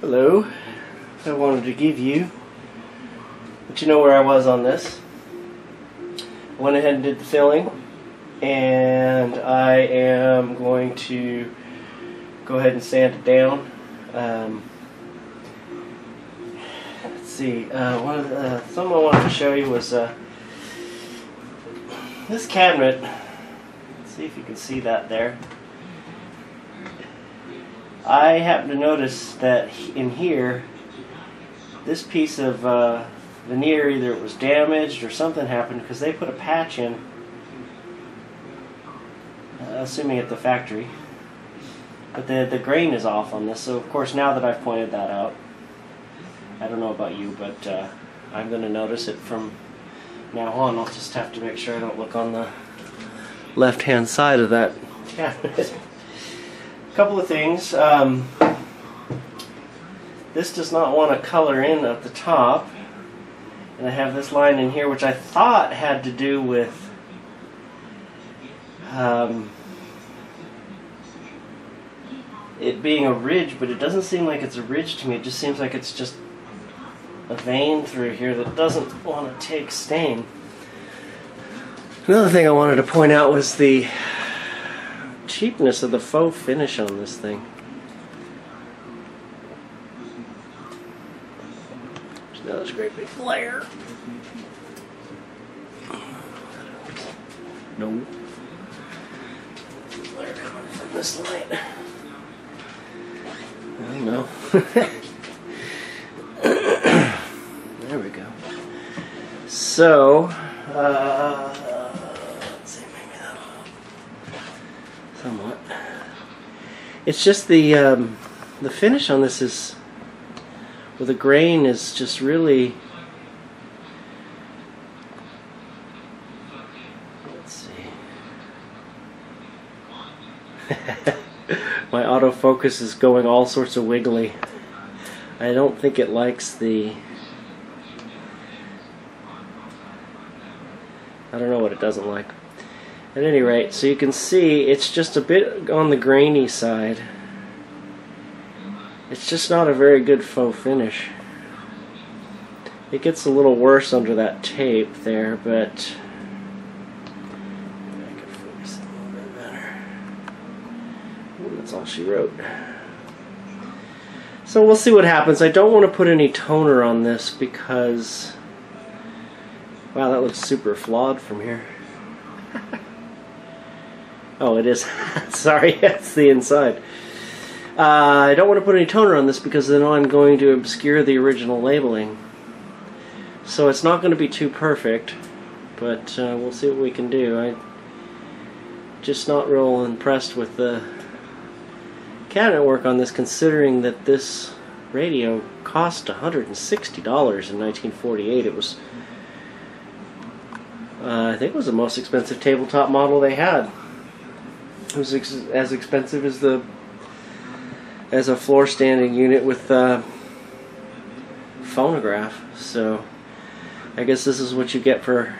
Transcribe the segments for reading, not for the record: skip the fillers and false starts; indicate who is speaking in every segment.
Speaker 1: Hello. I wanted to let you know where I was on this. I went ahead and did the filling, and I am going to go ahead and sand it down. Let's see. Something I wanted to show you was this cabinet. Let's see if you can see that there. I happen to notice that in here, this piece of veneer, either it was damaged or something happened, because they put a patch in, assuming at the factory. But the grain is off on this, so of course now that I've pointed that out, I don't know about you, but I'm going to notice it from now on. I'll just have to make sure I don't look on the left-hand side of that cabinet. A couple of things. This does not want to color in at the top, and I have this line in here which I thought had to do with it being a ridge, but it doesn't seem like it's a ridge to me. It just seems like it's just a vein through here that doesn't want to take stain. Another thing I wanted to point out was the cheapness of the faux finish on this thing. There's a great big flare. No. Flare coming from this light. I don't know. There we go. So, let's see, maybe that'll help somewhat. It's just the finish on this is, well, the grain is just really, let's see. My autofocus is going all sorts of wiggly. I don't think it likes the, I don't know what it doesn't like. At any rate, so you can see it's just a bit on the grainy side. It's just not a very good faux finish. It gets a little worse under that tape there, but I can focus it a little bit better. And that's all she wrote. So we'll see what happens. I don't want to put any toner on this because, wow, that looks super flawed from here. Oh, it is. Sorry, that's the inside. I don't want to put any toner on this because then I'm going to obscure the original labeling. So it's not going to be too perfect, but we'll see what we can do. I'm just not real impressed with the cabinet work on this, considering that this radio cost $160 in 1948. It was, I think it was the most expensive tabletop model they had. It was as expensive as a floor standing unit with phonograph. So I guess this is what you get for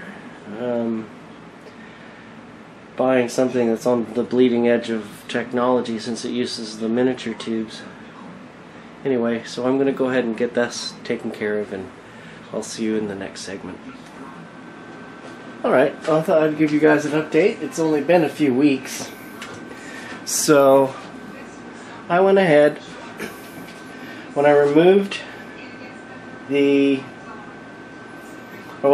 Speaker 1: buying something that's on the bleeding edge of technology, since it uses the miniature tubes. Anyway, so I'm going to go ahead and get this taken care of, and I'll see you in the next segment. Alright, well, I thought I'd give you guys an update. It's only been a few weeks. So I went ahead, when I removed when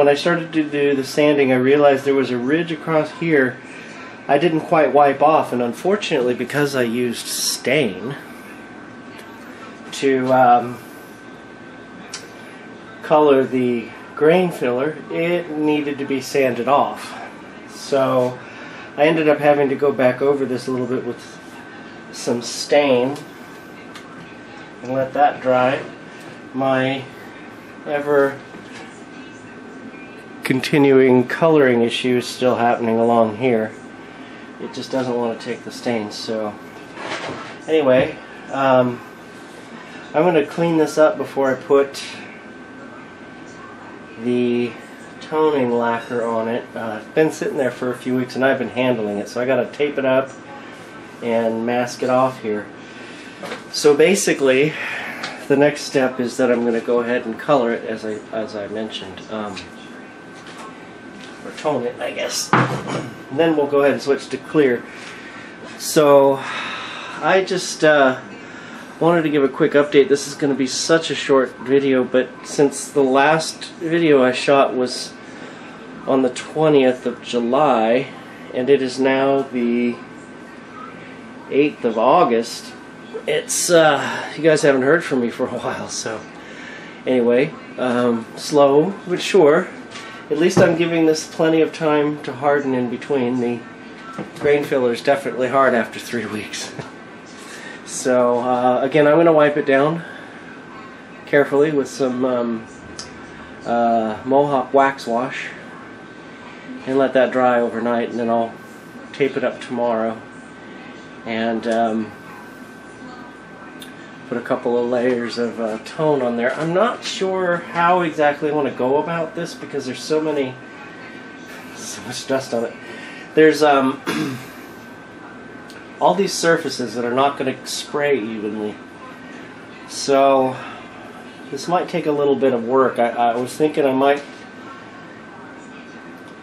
Speaker 1: I started to do the sanding, I realized there was a ridge across here I didn't quite wipe off, and unfortunately, because I used stain to color the grain filler, it needed to be sanded off. So I ended up having to go back over this a little bit with some stain and let that dry. My ever continuing coloring issue is still happening along here. It just doesn't want to take the stain. So anyway, I'm going to clean this up before I put the toning lacquer on it. It's been sitting there for a few weeks and I've been handling it, so I got to tape it up and mask it off here. So basically, the next step is that I'm going to go ahead and color it as I mentioned, or tone it, I guess. And then we'll go ahead and switch to clear. So I just wanted to give a quick update. This is going to be such a short video, but since the last video I shot was on the 20th of July, and it is now the 8th of August, it's you guys haven't heard from me for a while. So anyway, slow but sure. At least I'm giving this plenty of time to harden in between. The grain filler is definitely hard after 3 weeks. So again, I'm going to wipe it down carefully with some Mohawk wax wash and let that dry overnight, and then I'll tape it up tomorrow and put a couple of layers of tone on there. I'm not sure how exactly I want to go about this because there's so much dust on it. There's all these surfaces that are not going to spray evenly, so this might take a little bit of work. I was thinking I might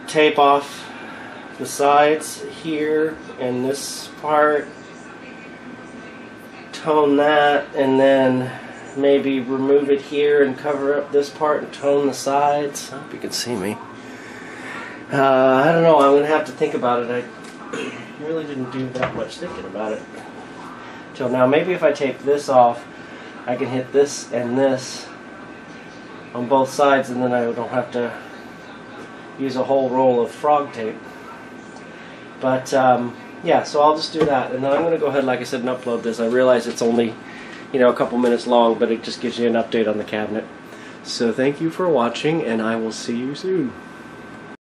Speaker 1: tape off the sides here and this part, tone that, and then maybe remove it here and cover up this part and tone the sides. I hope you can see me. I don't know, I'm going to have to think about it. I really didn't do that much thinking about it till now. Maybe if I take this off, I can hit this and this on both sides, and then I don't have to use a whole roll of frog tape. But yeah, so I'll just do that, and then I'm going to go ahead, like I said, and upload this. I realize it's only, you know, a couple minutes long, but it just gives you an update on the cabinet. So thank you for watching, and I will see you soon.